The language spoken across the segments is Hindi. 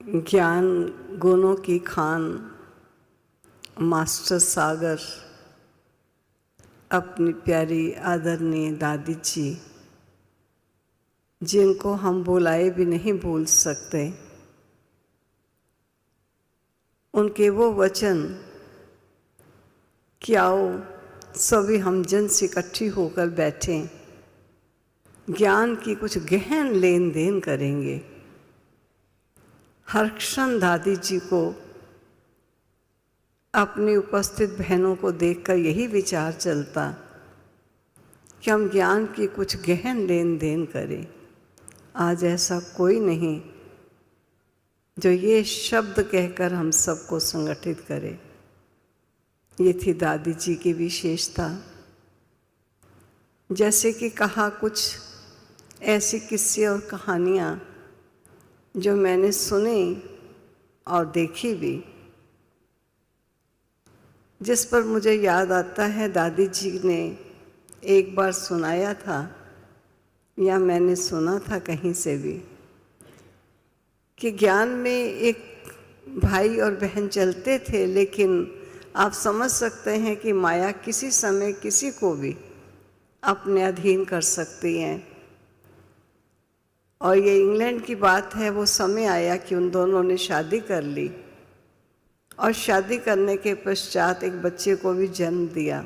ज्ञान गुणों की खान मास्टर सागर अपनी प्यारी आदरणीय दादी जी, जिनको हम बुलाए भी नहीं भूल सकते, उनके वो वचन कि आओ सभी हम जन से इकट्ठी होकर बैठें, ज्ञान की कुछ गहन लेन देन करेंगे। हर क्षण दादी जी को अपनी उपस्थित बहनों को देखकर यही विचार चलता कि हम ज्ञान की कुछ गहन लेन देन करें। आज ऐसा कोई नहीं जो ये शब्द कहकर हम सबको संगठित करे। ये थी दादी जी की विशेषता। जैसे कि कहा, कुछ ऐसे किस्से और कहानियाँ जो मैंने सुनी और देखी भी, जिस पर मुझे याद आता है दादी जी ने एक बार सुनाया था या मैंने सुना था कहीं से भी, कि ज्ञान में एक भाई और बहन चलते थे, लेकिन आप समझ सकते हैं कि माया किसी समय किसी को भी अपने अधीन कर सकती हैं। और ये इंग्लैंड की बात है। वो समय आया कि उन दोनों ने शादी कर ली और शादी करने के पश्चात एक बच्चे को भी जन्म दिया।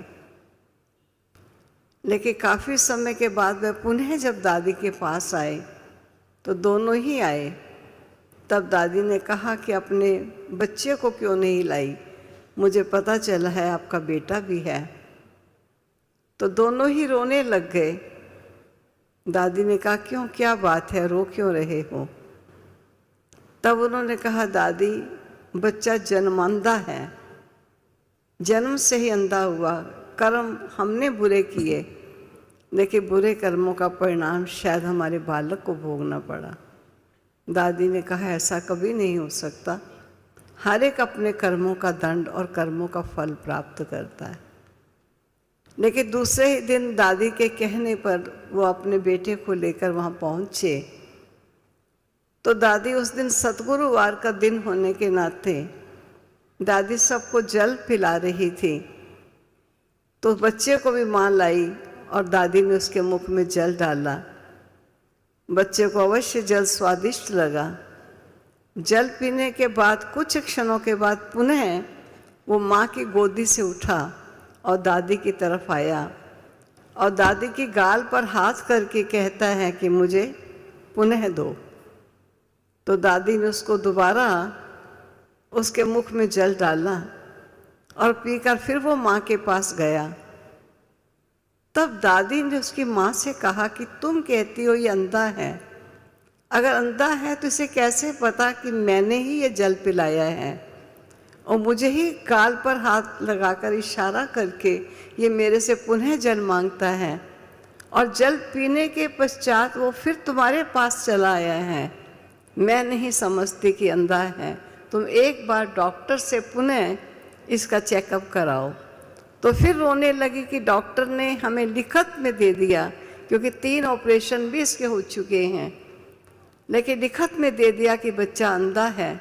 लेकिन काफ़ी समय के बाद वह पुनः जब दादी के पास आए तो दोनों ही आए। तब दादी ने कहा कि अपने बच्चे को क्यों नहीं लाई, मुझे पता चला है आपका बेटा भी है। तो दोनों ही रोने लग गए। दादी ने कहा, क्यों, क्या बात है, रो क्यों रहे हो? तब उन्होंने कहा, दादी बच्चा जन्मांधा है, जन्म से ही अंधा हुआ। कर्म हमने बुरे किए, लेकिन बुरे कर्मों का परिणाम शायद हमारे बालक को भोगना पड़ा। दादी ने कहा, ऐसा कभी नहीं हो सकता। हर एक अपने कर्मों का दंड और कर्मों का फल प्राप्त करता है। लेकिन दूसरे ही दिन दादी के कहने पर वो अपने बेटे को लेकर वहाँ पहुँचे। तो दादी उस दिन सतगुरुवार का दिन होने के नाते दादी सबको जल पिला रही थी। तो बच्चे को भी माँ लाई और दादी ने उसके मुख में जल डाला। बच्चे को अवश्य जल स्वादिष्ट लगा। जल पीने के बाद कुछ क्षणों के बाद पुनः वो माँ की गोदी से उठा और दादी की तरफ आया और दादी की गाल पर हाथ करके कहता है कि मुझे पुनः दो। तो दादी ने उसको दोबारा उसके मुख में जल डाला और पीकर फिर वो माँ के पास गया। तब दादी ने उसकी माँ से कहा कि तुम कहती हो ये अंधा है, अगर अंधा है तो इसे कैसे पता कि मैंने ही ये जल पिलाया है और मुझे ही गाल पर हाथ लगाकर इशारा करके ये मेरे से पुनः जल मांगता है, और जल पीने के पश्चात वो फिर तुम्हारे पास चला आया है। मैं नहीं समझती कि अंधा है, तुम एक बार डॉक्टर से पुनः इसका चेकअप कराओ। तो फिर रोने लगी कि डॉक्टर ने हमें लिखत में दे दिया, क्योंकि 3 ऑपरेशन भी इसके हो चुके हैं, लेकिन लिखत में दे दिया कि बच्चा अंधा है।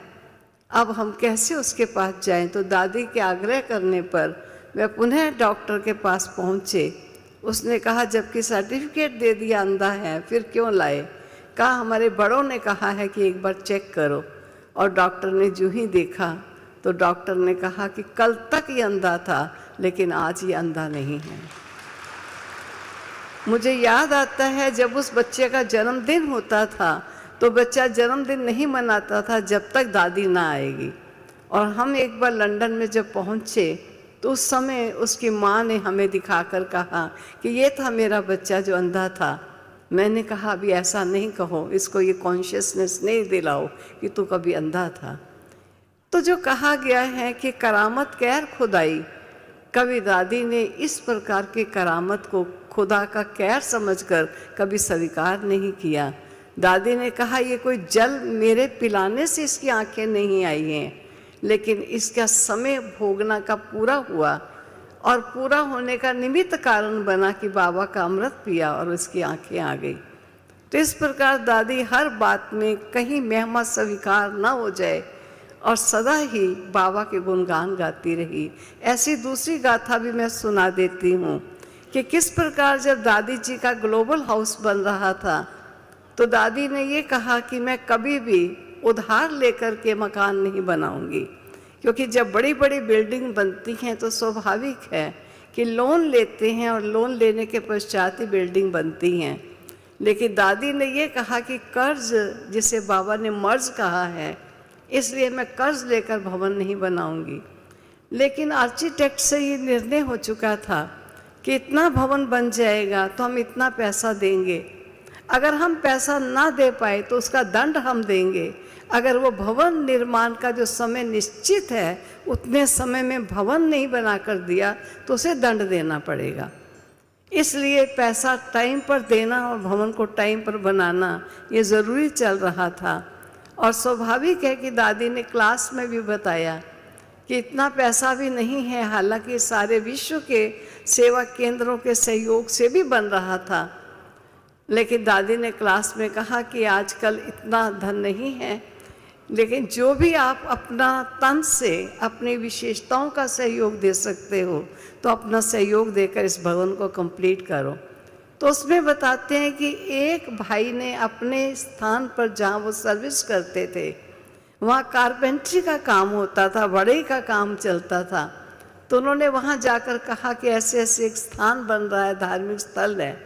अब हम कैसे उसके पास जाएं? तो दादी के आग्रह करने पर वह पुनः डॉक्टर के पास पहुँचे। उसने कहा, जबकि सर्टिफिकेट दे दिया अंधा है, फिर क्यों लाए? कहा, हमारे बड़ों ने कहा है कि एक बार चेक करो। और डॉक्टर ने जो ही देखा तो डॉक्टर ने कहा कि कल तक ये अंधा था, लेकिन आज ये अंधा नहीं है। मुझे याद आता है जब उस बच्चे का जन्मदिन होता था तो बच्चा जन्मदिन नहीं मनाता था जब तक दादी ना आएगी। और हम एक बार लंदन में जब पहुँचे तो उस समय उसकी माँ ने हमें दिखाकर कहा कि ये था मेरा बच्चा जो अंधा था। मैंने कहा, अभी ऐसा नहीं कहो, इसको ये कॉन्शियसनेस नहीं दिलाओ कि तू कभी अंधा था। तो जो कहा गया है कि करामत कैर खुदाई, कभी दादी ने इस प्रकार की करामत को खुदा का कैर समझकर कभी स्वीकार नहीं किया। दादी ने कहा, ये कोई जल मेरे पिलाने से इसकी आंखें नहीं आई हैं, लेकिन इसका समय भोगना का पूरा हुआ और पूरा होने का निमित्त कारण बना कि बाबा का अमृत पिया और उसकी आंखें आ गई। तो इस प्रकार दादी हर बात में कहीं महिमा स्वीकार न हो जाए और सदा ही बाबा के गुणगान गाती रही। ऐसी दूसरी गाथा भी मैं सुना देती हूँ कि किस प्रकार जब दादी जी का ग्लोबल हाउस बन रहा था तो दादी ने ये कहा कि मैं कभी भी उधार लेकर के मकान नहीं बनाऊंगी, क्योंकि जब बड़ी बड़ी बिल्डिंग बनती हैं तो स्वाभाविक है कि लोन लेते हैं और लोन लेने के पश्चात ही बिल्डिंग बनती हैं। लेकिन दादी ने ये कहा कि कर्ज, जिसे बाबा ने मर्ज कहा है, इसलिए मैं कर्ज लेकर भवन नहीं बनाऊंगी। लेकिन आर्किटेक्ट से ये निर्णय हो चुका था कि इतना भवन बन जाएगा तो हम इतना पैसा देंगे, अगर हम पैसा ना दे पाए तो उसका दंड हम देंगे, अगर वो भवन निर्माण का जो समय निश्चित है उतने समय में भवन नहीं बना कर दिया तो उसे दंड देना पड़ेगा। इसलिए पैसा टाइम पर देना और भवन को टाइम पर बनाना ये ज़रूरी चल रहा था। और स्वाभाविक है कि दादी ने क्लास में भी बताया कि इतना पैसा भी नहीं है, हालांकि सारे विश्व के सेवा केंद्रों के सहयोग से भी बन रहा था। लेकिन दादी ने क्लास में कहा कि आजकल इतना धन नहीं है, लेकिन जो भी आप अपना तन से अपनी विशेषताओं का सहयोग दे सकते हो तो अपना सहयोग देकर इस भवन को कंप्लीट करो। तो उसमें बताते हैं कि एक भाई ने अपने स्थान पर जहाँ वो सर्विस करते थे वहाँ कारपेंट्री का काम होता था, बढ़ई का काम चलता था। तो उन्होंने वहाँ जाकर कहा कि ऐसे ऐसे एक स्थान बन रहा है, धार्मिक स्थल है,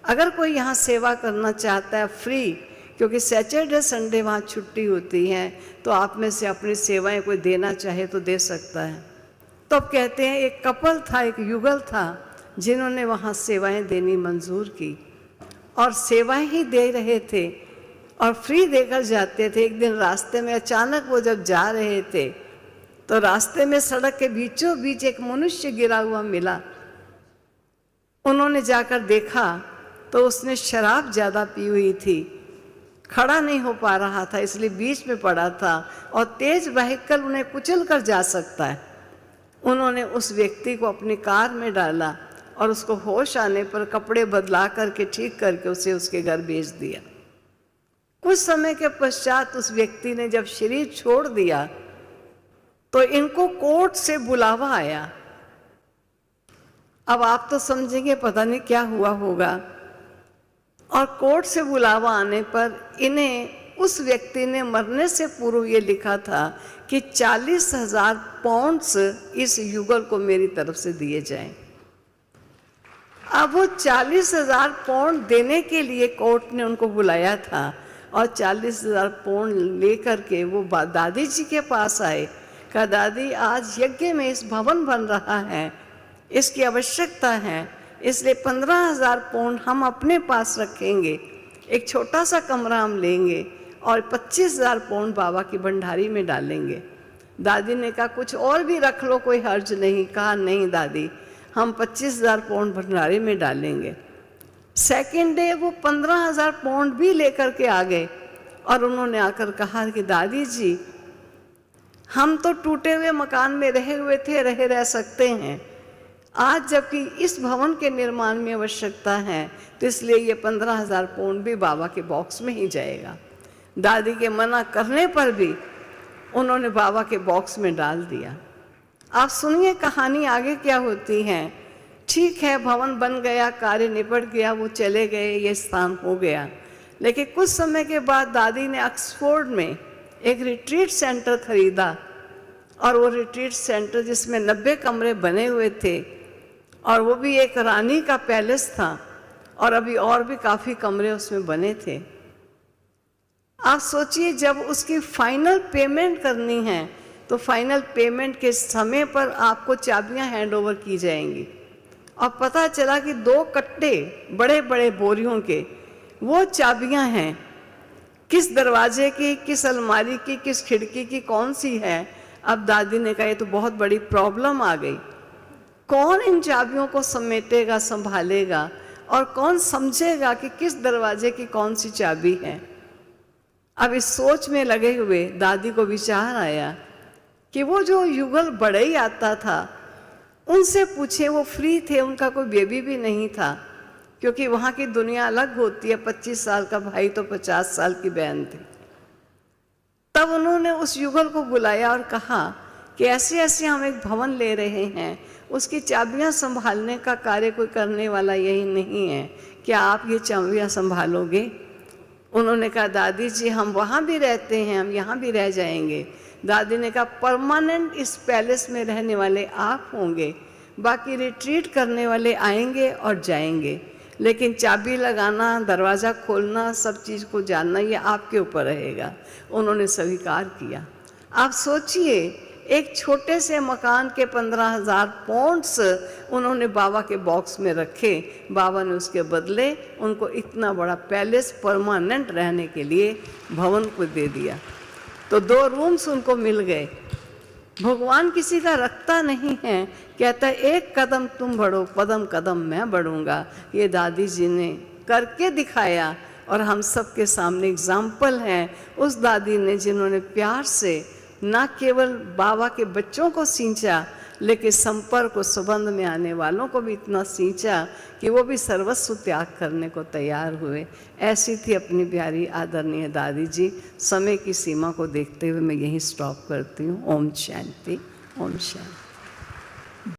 अगर कोई यहाँ सेवा करना चाहता है फ्री, क्योंकि सैटरडे संडे वहाँ छुट्टी होती है, तो आप में से अपनी सेवाएं कोई देना चाहे तो दे सकता है। तो अब कहते हैं एक कपल था, एक युगल था, जिन्होंने वहाँ सेवाएं देनी मंजूर की और सेवाएं ही दे रहे थे और फ्री देकर जाते थे। एक दिन रास्ते में अचानक वो जब जा रहे थे तो रास्ते में सड़क के बीचों बीच एक मनुष्य गिरा हुआ मिला। उन्होंने जाकर देखा तो उसने शराब ज़्यादा पी हुई थी, खड़ा नहीं हो पा रहा था, इसलिए बीच में पड़ा था और तेज व्हीकल उन्हें कुचल कर जा सकता है। उन्होंने उस व्यक्ति को अपनी कार में डाला और उसको होश आने पर कपड़े बदला करके ठीक करके उसे उसके घर भेज दिया। कुछ समय के पश्चात उस व्यक्ति ने जब शरीर छोड़ दिया तो इनको कोर्ट से बुलावा आया। अब आप तो समझेंगे पता नहीं क्या हुआ होगा। और कोर्ट से बुलावा आने पर इन्हें उस व्यक्ति ने मरने से पूर्व ये लिखा था कि 40,000 पाउंड्स इस युगल को मेरी तरफ से दिए जाएं। अब वो 40,000 पाउंड देने के लिए कोर्ट ने उनको बुलाया था और 40,000 पाउंड लेकर के वो दादी जी के पास आए। कहा दादी आज यज्ञ में इस भवन बन रहा है, इसकी आवश्यकता है, इसलिए 15,000 पाउंड हम अपने पास रखेंगे, एक छोटा सा कमरा हम लेंगे और 25,000 पाउंड बाबा की भंडारी में डालेंगे। दादी ने कहा कुछ और भी रख लो, कोई हर्ज नहीं। कहा नहीं दादी, हम 25,000 पाउंड भंडारी में डालेंगे। सेकेंड डे वो 15,000 पाउंड भी लेकर के आ गए और उन्होंने आकर कहा कि दादी जी हम तो टूटे हुए मकान में रहे हुए थे, रह सकते हैं, आज जबकि इस भवन के निर्माण में आवश्यकता है तो इसलिए ये 15,000 पाउंड भी बाबा के बॉक्स में ही जाएगा। दादी के मना करने पर भी उन्होंने बाबा के बॉक्स में डाल दिया। आप सुनिए कहानी आगे क्या होती है। ठीक है, भवन बन गया, कार्य निपट गया, वो चले गए, ये स्थान हो गया। लेकिन कुछ समय के बाद दादी ने ऑक्सफोर्ड में एक रिट्रीट सेंटर खरीदा और वो रिट्रीट सेंटर जिसमें 90 कमरे बने हुए थे और वो भी एक रानी का पैलेस था और अभी और भी काफ़ी कमरे उसमें बने थे। आप सोचिए जब उसकी फाइनल पेमेंट करनी है तो फाइनल पेमेंट के समय पर आपको चाबियां हैंड ओवर की जाएंगी और पता चला कि 2 कट्टे बड़े बड़े बोरियों के वो चाबियां हैं। किस दरवाजे की, किस अलमारी की, किस खिड़की की, कौन सी है। अब दादी ने कहा ये तो बहुत बड़ी प्रॉब्लम आ गई, कौन इन चाबियों को समेटेगा, संभालेगा और कौन समझेगा कि किस दरवाजे की कौन सी चाबी है। अब इस सोच में लगे हुए दादी को विचार आया कि वो जो युगल बढ़ई आता था उनसे पूछे, वो फ्री थे, उनका कोई बेबी भी नहीं था, क्योंकि वहाँ की दुनिया अलग होती है। 25 साल का भाई तो 50 साल की बहन थी। तब उन्होंने उस युगल को बुलाया और कहा कि ऐसे ऐसे हम एक भवन ले रहे हैं, उसकी चाबियां संभालने का कार्य कोई करने वाला यही नहीं है, क्या आप ये चाबियां संभालोगे? उन्होंने कहा दादी जी हम वहाँ भी रहते हैं, हम यहाँ भी रह जाएंगे। दादी ने कहा परमानेंट इस पैलेस में रहने वाले आप होंगे, बाकी रिट्रीट करने वाले आएंगे और जाएंगे, लेकिन चाबी लगाना, दरवाज़ा खोलना, सब चीज़ को जानना ये आपके ऊपर रहेगा। उन्होंने स्वीकार किया। आप सोचिए, एक छोटे से मकान के 15,000 पौंड्स उन्होंने बाबा के बॉक्स में रखे। बाबा ने उसके बदले उनको इतना बड़ा पैलेस परमानेंट रहने के लिए भवन को दे दिया। तो 2 रूम्स उनको मिल गए। भगवान किसी का रखता नहीं है, कहता है एक कदम तुम बढ़ो, कदम कदम मैं बढ़ूंगा। ये दादी जी ने करके दिखाया और हम सबके सामने एग्जाम्पल हैं उस दादी ने जिन्होंने प्यार से न केवल बाबा के बच्चों को सींचा, लेकिन संपर्क और संबंध में आने वालों को भी इतना सींचा कि वो भी सर्वस्व त्याग करने को तैयार हुए। ऐसी थी अपनी प्यारी आदरणीय दादी जी। समय की सीमा को देखते हुए मैं यहीं स्टॉप करती हूँ। ओम शांति, ओम शांति।